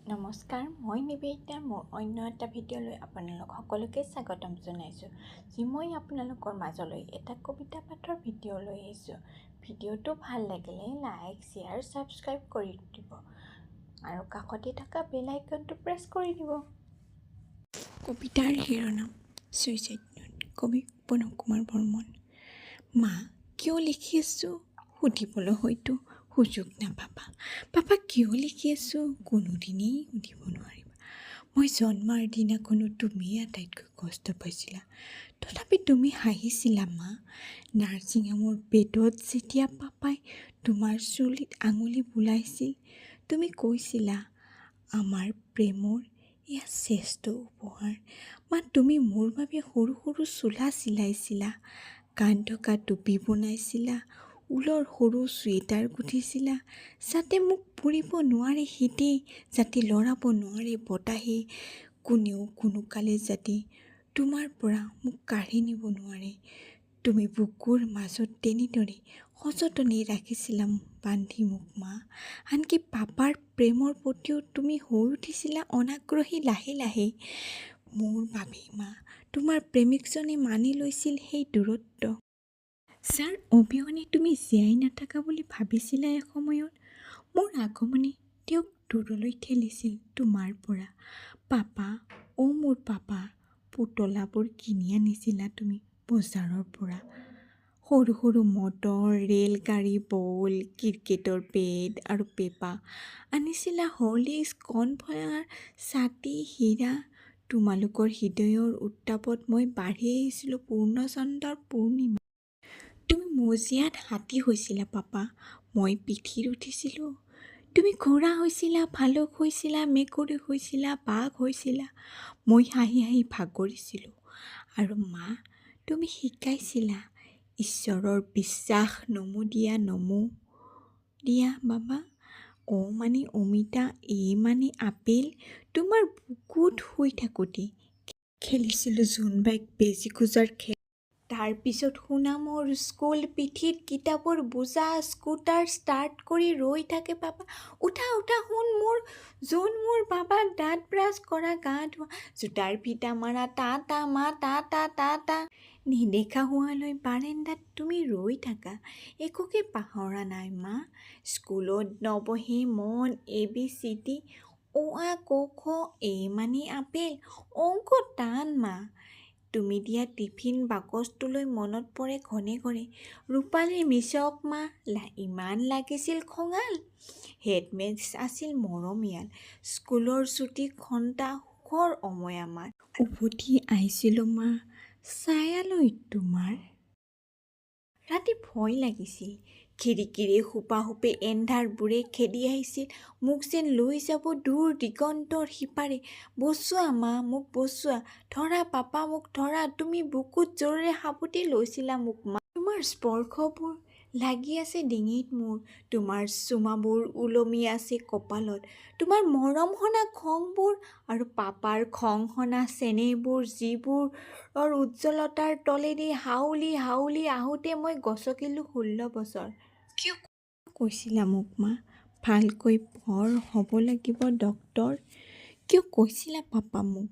নমস্কাৰ, মই নিবেদিতা। মোৰ অন্য এটা ভিডিঅ'লৈ আপোনালোক সকলোকে স্বাগতম জনাইছোঁ। যি মই আপোনালোকৰ মাজলৈ এটা কবিতা পাঠৰ ভিডিঅ' লৈ আহিছোঁ। ভিডিঅ'টো ভাল লাগিলে লাইক, শ্বেয়াৰ, ছাবস্ক্ৰাইব কৰি দিব আৰু কাষতে থকা বেল আইকনটো প্ৰেছ কৰি দিব। কবিতাৰ শিৰোনাম চুইচাইড নোট, কবি প্ৰণৱ কুমাৰ বৰ্মন। মা, কিয় লিখি আছোঁ সুধিবলৈ হয়তো সুযোগ নাপাবা। পাপা, কিয় লিখি আছোঁ কোনোদিনেই সুধিব নোৱাৰিবা। মই জন্মৰ দিনাখনো তুমি আটাইতকৈ কষ্ট পাইছিলা, তথাপি তুমি হাঁহিছিলা মা। নাৰ্ছিং হোমৰ বেডত যেতিয়া পাপাই তোমাৰ চুলিত আঙুলি বুলাইছিল, তুমি কৈছিলা আমাৰ প্ৰেমৰ এয়া শ্ৰেষ্ঠ উপহাৰ। মা, তুমি মোৰ বাবে সৰু সৰু চোলা চিলাইছিলা, কাণ থকা টুপি বনাইছিলা, ঊলৰ সৰু চুৱেটাৰ গুঠিছিলা, যাতে মোক পুৰিব নোৱাৰে শীতেই, যাতে লৰাব নোৱাৰে বতাহে, কোনেও কোনো কালে যাতে তোমাৰ পৰা মোক কাঢ়ি নিব নোৱাৰে। তুমি বুকুৰ মাজত তেনেদৰে সযতনে ৰাখিছিলা বান্ধি মোক মা। আনকি পাপাৰ প্ৰেমৰ প্ৰতিও তুমি হৈ উঠিছিলা অনাগ্ৰহী লাহে লাহে। মোৰ বাবেই মা, তোমাৰ প্ৰেমিকজনে মানি লৈছিল সেই দূৰত্ব, যাৰ অবিহনে তুমি জীয়াই নাথাকা বুলি ভাবিছিলা এসময়ত। মোৰ আগমনে তেওঁক দূৰলৈ ঠেলিছিল তোমাৰ পৰা। পাপা, মোৰ পাপা, পুতলাবোৰ কিনি আনিছিলা তুমি বজাৰৰ পৰা। সৰু সৰু মটৰ, ৰেলগাড়ী, বল, ক্ৰিকেটৰ বেট আৰু পেপা আনিছিলা, হৰলিক্স, কৰ্ণফ্লাৱাৰ, ছাতি, হীৰা। তোমালোকৰ হৃদয়ৰ উত্তাপত মই বাঢ়ি আহিছিলোঁ পূৰ্ণচন্দ্ৰৰ পূৰ্ণিমা। তুমি মজিয়াত হাতী হৈছিলা পাপা, মই পিঠিত উঠিছিলোঁ। তুমি ঘোঁৰা হৈছিলা, ভালুক হৈছিলা, মেকুৰী হৈছিলা, বাঘ হৈছিলা। মই হাঁহি হাঁহি ভাগৰিছিলোঁ। আৰু মা, তুমি শিকাইছিলা ঈশ্বৰৰ বিশ্বাস, নমো দিয়া বাবা। মানে অমিতা, মানে আপেল। তোমাৰ বুকুত শুই থাকোঁতে খেলিছিলোঁ জোনবাইক বেজী খোজাৰ খেল। তাৰপিছত সুনামৰ স্কুল, পিঠিত কিতাপৰ বোজা, স্কুটাৰ ষ্টাৰ্ট কৰি ৰৈ থাকে পাপা। উঠা উঠা, যোন মোৰ বাবাক দাঁত ব্ৰাছ কৰা, গা ধোৱা, জোতাৰ ফিটা মাৰা, টা টা মা, টা টা টা টা। নেদেখা হোৱালৈ বাৰান্দাত তুমি ৰৈ থাকা, একোকে পাহৰা নাই মা। স্কুলত নবহে মন, ABCD, অ আ ক খ, মানে আপেল, অংক টান মা। তুমি দিয়া টিফিন বাকচটোলৈ মনত পৰে ঘনে ঘনে। ৰূপালীৰ মিচক মা, ইমান লাগিছিল খঙাল। হেডমেছ আছিল মৰমীয়াল। স্কুলৰ ছুটি ঘণ্টা, সুখৰ সময় আমাৰ। উভতি আহিছিলোঁ মা ছায়ালৈ তোমাৰ। ৰাতি ভয় লাগিছিল, খিৰিকীৰে সোপাসোপে এন্ধাৰবোৰে খেদি আহিছিল, মোক যেন লৈ যাব দূৰ দিগন্তৰ সিপাৰে। বচোৱা মা, মোক বচোৱা, ধৰা পাপা, মোক ধৰা। তুমি বুকুত জোৰেৰে সাবটি লৈছিলা মোক মা। তোমাৰ স্পৰ্শবোৰ লাগি আছে ডিঙিত মোৰ, তোমাৰ চুমাবোৰ ওলমি আছে কপালত, তোমাৰ মৰম সনা খংবোৰ আৰু পাপাৰ খং সনা চেনেহবোৰ, যিবোৰৰ উজ্জ্বলতাৰ তলেদি হাউলি হাউলি আহোঁতে মই গছকিলোঁ 16 বছৰ। কিয় কৈছিলা মোক মা, ভালকৈ পঢ়, হ'ব লাগিব ডক্তৰ? কিয় কৈছিলা পাপা মোক,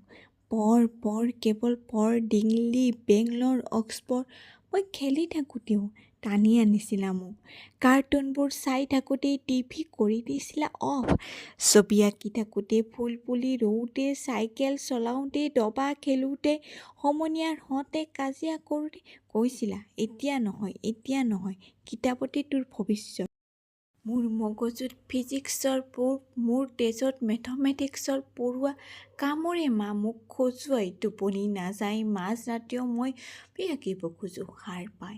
পঢ়, কেৱল পঢ়, দিল্লী, বেংগলৰ, অক্সফৰ্ড। মই খেলি থাকোঁতেও টানি আনিছিলা মোক, কাৰ্টুনবোৰ চাই থাকোঁতেই টিভি কৰি দিছিলা অফ, ছবি আঁকি থাকোঁতে, ফুল পুলি ৰুওঁতে, চাইকেল চলাওঁতে, দবা খেলোঁতে, সমনীয়াৰ সতে কাজিয়া কৰোঁতে কৈছিলা এতিয়া নহয়, কিতাপতে তোৰ ভৱিষ্যত। মোৰ মগজুত ফিজিক্সৰ পোক, মোৰ তেজত মেথমেটিক্সৰ পৰুৱা কামোৰে মা মোক খজুৱাই। টোপনি নাযায়, মাজ ৰাতিও মই আঁকিব খোজোঁ সাৰ পাই।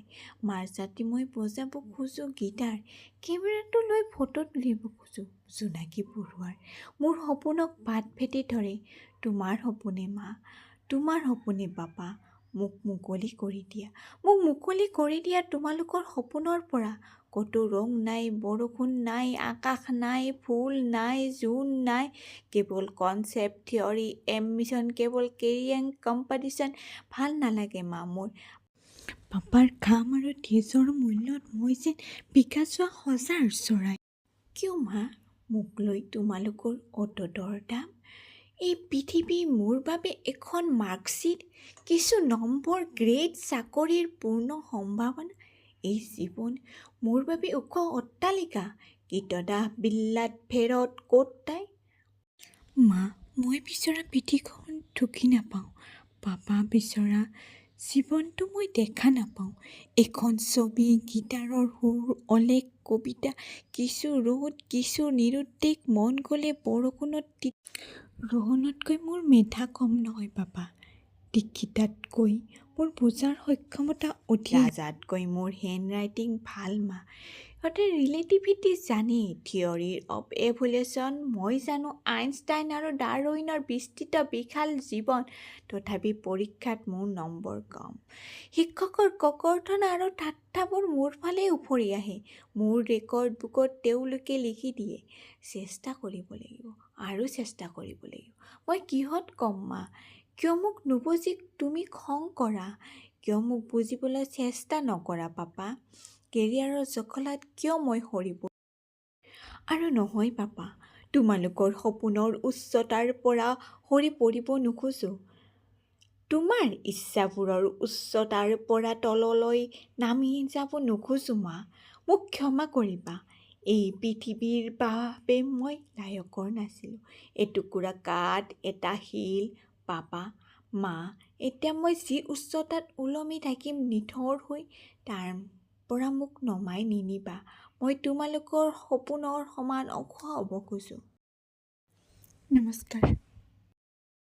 মাজ ৰাতি মই বজাব খোজোঁ গীটাৰ, কেমেৰাটো লৈ ফটো তুলিব খোজোঁ জোনাকী পৰুৱাৰ। মোৰ সপোনক বাট ভেটি ধৰে তোমাৰ সপোনে মা, তোমাৰ সপোনে পাপা। মোক মুকলি কৰি দিয়া তোমালোকৰ সপোনৰ পৰা। ক'তো ৰং নাই, বৰষুণ নাই, আকাশ নাই, ফুল নাই, জোন নাই, কেৱল কনচেপ্ট, থিয়ৰী, এম্বিশ্যন, কেৱল কেৰিয়াৰ কম্পিটিশ্যন। ভাল নালাগে মা মোৰ পাপাৰ ঘাম আৰু তেজৰ মূল্যত মই যেন বিকা যোৱা সজাৰ চৰাই। কিয় মা, মোক লৈ তোমালোকৰ অতদৰ দাম। এই পৃথিৱী মোৰ বাবে এখন মাৰ্কশ্বিট, কিছু নম্বৰ, গ্ৰেড, চাকৰিৰ পূৰ্ণ সম্ভাৱনা। এই জীৱন মোৰ বাবে ওখ অট্টালিকা, কীটদা বিল্লাত ফেৰত ক'ত তাই। মা, মই বিচৰা পৃথিৱীখন ঢুকি নাপাওঁ। পাপা বিচৰা জীৱনটো মই দেখা নাপাওঁ। এখন ছবি, গীটাৰৰ সুৰ, অলেখ কবিতা, কিছু ৰ'দ, কিছু নিৰুদ্দেশ, মন গ'লে বৰষুণত ৰোহনতকৈ মোৰ মেধা কম নহয় পাপা। দীক্ষিতাতকৈ মোৰ বুজাৰ সক্ষমতা অধিক। ৰাজাতকৈ মোৰ হেণ্ড ৰাইটিং ভাল মা। সিহঁতে ৰিলেটিভিটি জানে, থিয়ৰী অৱ এভলিউশ্যন। মই জানো আইনষ্টাইন আৰু ডাৰউইনৰ বিস্তৃত বিশাল জীৱন। তথাপি পৰীক্ষাত মোৰ নম্বৰ কম। শিক্ষকৰ ককৰ্থনা আৰু ঠাট্টাবোৰ মোৰ ফালে উফৰি আহে। মোৰ ৰেকৰ্ড বুকত তেওঁলোকে লিখি দিয়ে, চেষ্টা কৰিব লাগিব আৰু চেষ্টা কৰিব লাগিব। মই কিহত কম মা? কিয় মোক নুবুজি তুমি খং কৰা? কিয় মোক বুজিবলৈ চেষ্টা নকৰা পাপা? কেৰিয়াৰৰ জখলাত কিয় মই সৰি পৰিম? আৰু নহয় পাপা, তোমালোকৰ সপোনৰ উচ্চতাৰ পৰা সৰি পৰিব নোখোজো। তোমাৰ ইচ্ছাবোৰৰ উচ্চতাৰ পৰা তললৈ নামি যাব নোখোজো মা। মোক ক্ষমা কৰিবা। এই পৃথিৱীৰ বাবে মই লায়কৰ নাছিলোঁ। এটুকুৰা কাঠ, এটা শিল। পাপা, মা, এতিয়া মই যি উচ্চতাত ওলমি থাকিম নিথৰ হৈ, তাৰ পৰা মোক নমাই নিনিবা। মই তোমালোকৰ সপোনৰ সমান ওখ হ'ব খোজো। নমস্কাৰ।